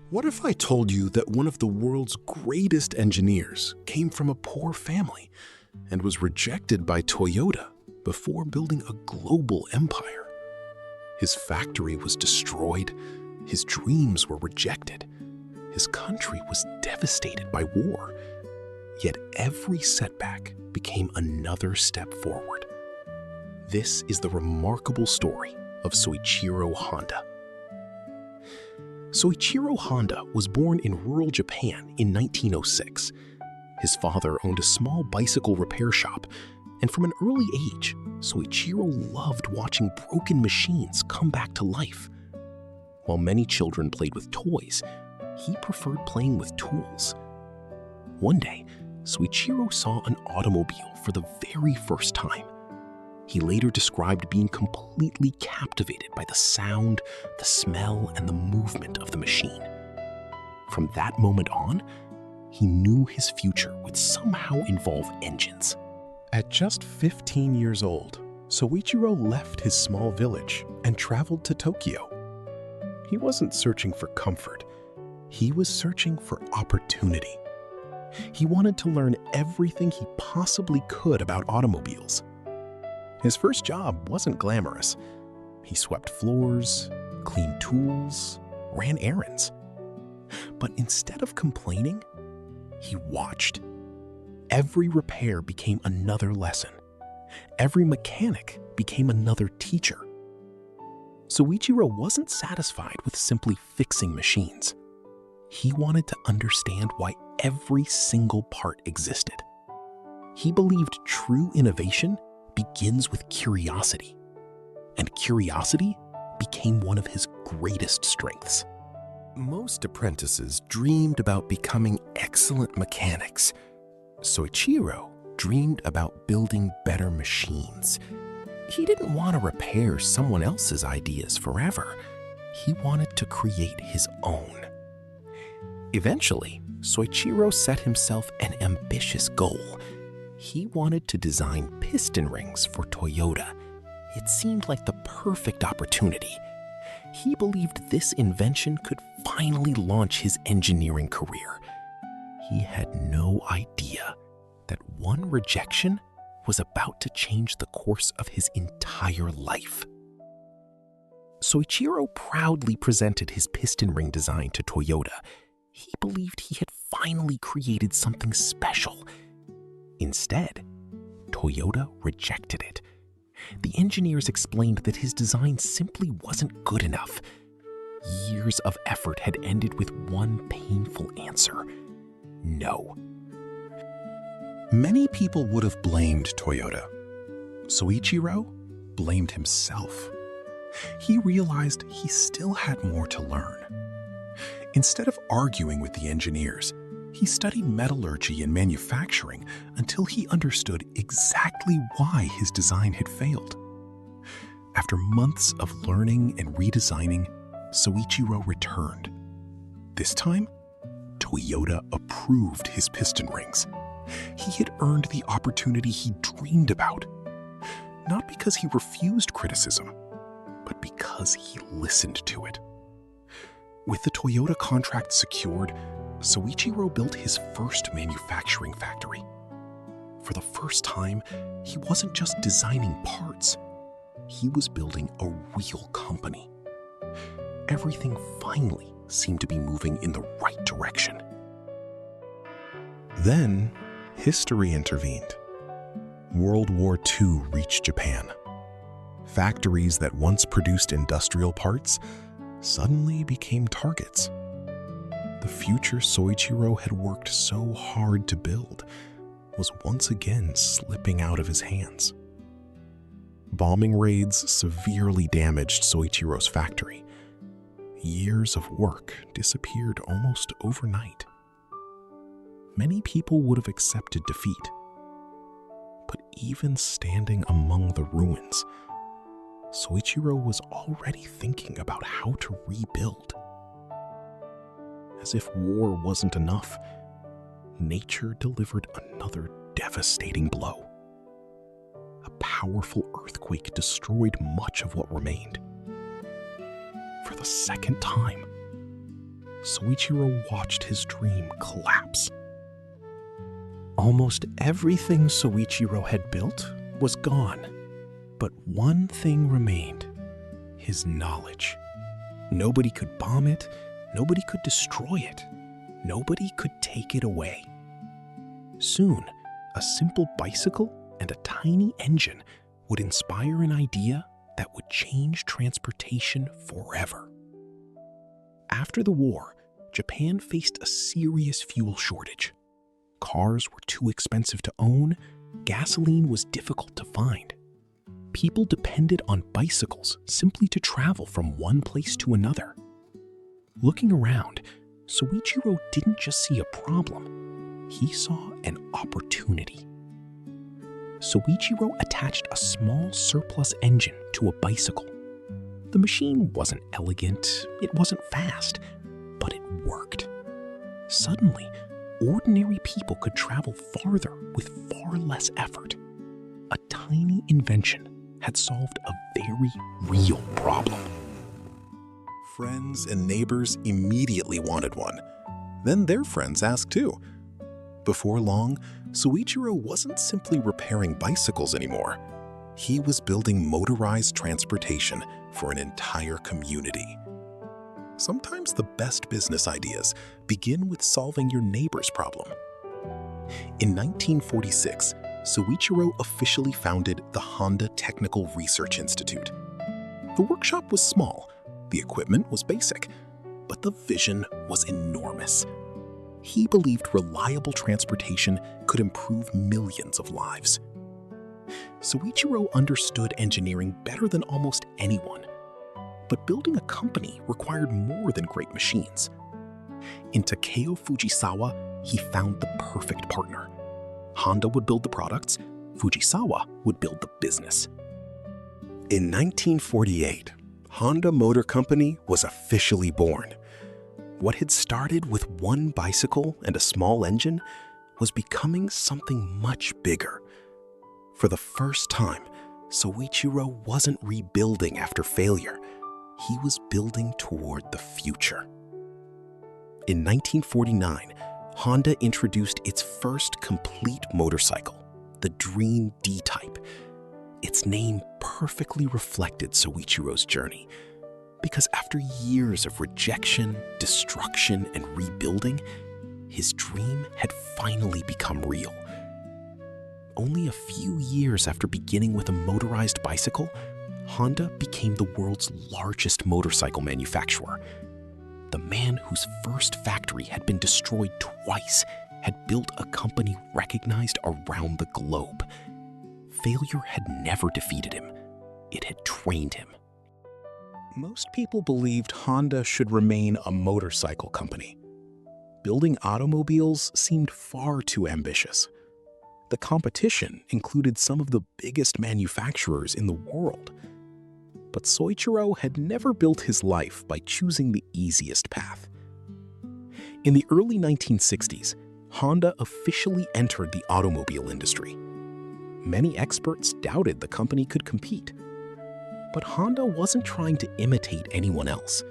What if I told you that one of the world's greatest engineers came from a poor family and was rejected by Toyota before building a global empire? His factory was destroyed, his dreams were rejected, his country was devastated by war. Yet every setback became another step forward. This is the remarkable story of Soichiro Honda. Soichiro Honda was born in rural Japan in 1906. His father owned a small bicycle repair shop, and from an early age, Soichiro loved watching broken machines come back to life. While many children played with toys, he preferred playing with tools. One day, Soichiro saw an automobile for the very first time. He later described being completely captivated by the sound, the smell, and the movement of the machine. From that moment on, he knew his future would somehow involve engines. At just 15 years old, Soichiro left his small village and traveled to Tokyo. He wasn't searching for comfort. He was searching for opportunity. He wanted to learn everything he possibly could about automobiles. His first job wasn't glamorous. He swept floors, cleaned tools, ran errands. But instead of complaining, he watched. Every repair became another lesson. Every mechanic became another teacher. Soichiro wasn't satisfied with simply fixing machines. He wanted to understand why every single part existed. He believed true innovation begins with curiosity, and curiosity became one of his greatest strengths. Most apprentices dreamed about becoming excellent mechanics. Soichiro dreamed about building better machines. He didn't want to repair someone else's ideas forever. He wanted to create his own. Eventually, Soichiro set himself an ambitious goal. He wanted to design piston rings for Toyota. It seemed like the perfect opportunity. He believed this invention could finally launch his engineering career. He had no idea that one rejection was about to change the course of his entire life. Soichiro proudly presented his piston ring design to Toyota. He believed he had finally created something special. Instead, Toyota rejected it. The engineers explained that his design simply wasn't good enough. Years of effort had ended with one painful answer: no. Many people would have blamed Toyota. Soichiro blamed himself. He realized he still had more to learn. Instead of arguing with the engineers, he studied metallurgy and manufacturing until he understood exactly why his design had failed. After months of learning and redesigning, Soichiro returned. This time, Toyota approved his piston rings. He had earned the opportunity he dreamed about, not because he refused criticism, but because he listened to it. With the Toyota contract secured, Soichiro built his first manufacturing factory. For the first time, he wasn't just designing parts. He was building a real company. Everything finally seemed to be moving in the right direction. Then, history intervened. World War II reached Japan. Factories that once produced industrial parts suddenly became targets. The future Soichiro had worked so hard to build was once again slipping out of his hands. Bombing raids severely damaged Soichiro's factory. Years of work disappeared almost overnight. Many people would have accepted defeat. But even standing among the ruins, Soichiro was already thinking about how to rebuild. As if war wasn't enough, nature delivered another devastating blow. A powerful earthquake destroyed much of what remained. For the second time, Soichiro watched his dream collapse. Almost everything Soichiro had built was gone, but one thing remained: his knowledge. Nobody could bomb it, nobody could destroy it, nobody could take it away. Soon, a simple bicycle and a tiny engine would inspire an idea that would change transportation forever. After the war, Japan faced a serious fuel shortage. Cars were too expensive to own, gasoline was difficult to find. People depended on bicycles simply to travel from one place to another. Looking around, Soichiro didn't just see a problem, he saw an opportunity. Soichiro attached a small surplus engine to a bicycle. The machine wasn't elegant, it wasn't fast, but it worked. Suddenly, ordinary people could travel farther with far less effort. A tiny invention had solved a very real problem. Friends and neighbors immediately wanted one. Then their friends asked too. Before long, Soichiro wasn't simply repairing bicycles anymore. He was building motorized transportation for an entire community. Sometimes the best business ideas begin with solving your neighbor's problem. In 1946, Soichiro officially founded the Honda Technical Research Institute. The workshop was small, the equipment was basic, but the vision was enormous. He believed reliable transportation could improve millions of lives. Soichiro understood engineering better than almost anyone, but building a company required more than great machines. In Takeo Fujisawa, he found the perfect partner. Honda would build the products, Fujisawa would build the business. In 1948, Honda Motor Company was officially born. What had started with one bicycle and a small engine was becoming something much bigger. For the first time, Soichiro wasn't rebuilding after failure. He was building toward the future. In 1949, Honda introduced its first complete motorcycle, the Dream D-Type. Its name perfectly reflected Soichiro's journey, because after years of rejection, destruction, and rebuilding, his dream had finally become real. Only a few years after beginning with a motorized bicycle, Honda became the world's largest motorcycle manufacturer. The man whose first factory had been destroyed twice had built a company recognized around the globe. Failure had never defeated him. It had trained him. Most people believed Honda should remain a motorcycle company. Building automobiles seemed far too ambitious. The competition included some of the biggest manufacturers in the world. But Soichiro had never built his life by choosing the easiest path. In the early 1960s, Honda officially entered the automobile industry. Many experts doubted the company could compete. But Honda wasn't trying to imitate anyone else.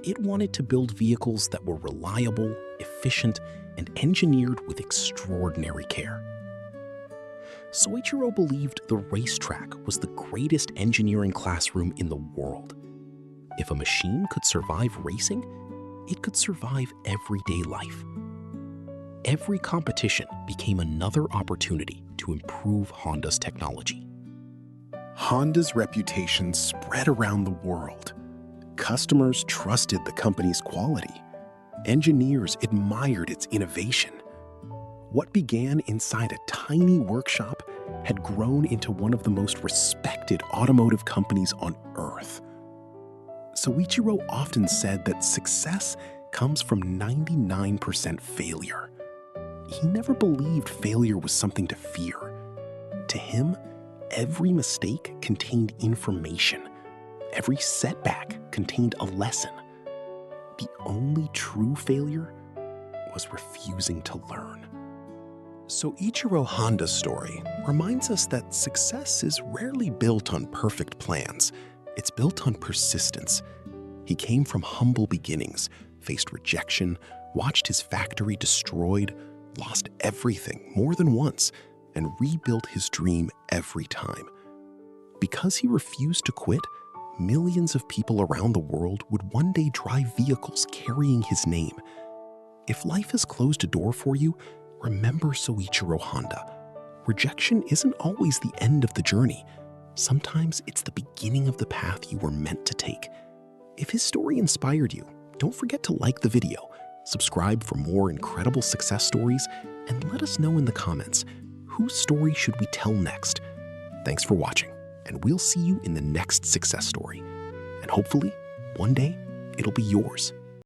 It wanted to build vehicles that were reliable, efficient, and engineered with extraordinary care. Soichiro believed the racetrack was the greatest engineering classroom in the world. If a machine could survive racing, it could survive everyday life. Every competition became another opportunity to improve Honda's technology. Honda's reputation spread around the world. Customers trusted the company's quality. Engineers admired its innovation. What began inside a tiny workshop had grown into one of the most respected automotive companies on Earth. Soichiro often said that success comes from 99% failure. He never believed failure was something to fear. To him, every mistake contained information. Every setback contained a lesson. The only true failure was refusing to learn. Soichiro Honda's story reminds us that success is rarely built on perfect plans. It's built on persistence. He came from humble beginnings, faced rejection, watched his factory destroyed, lost everything more than once, and rebuilt his dream every time. Because he refused to quit, millions of people around the world would one day drive vehicles carrying his name. If life has closed a door for you, remember Soichiro Honda. Rejection isn't always the end of the journey. Sometimes it's the beginning of the path you were meant to take. If his story inspired you, don't forget to like the video, subscribe for more incredible success stories, and let us know in the comments, whose story should we tell next? Thanks for watching, and we'll see you in the next success story. And hopefully, one day, it'll be yours.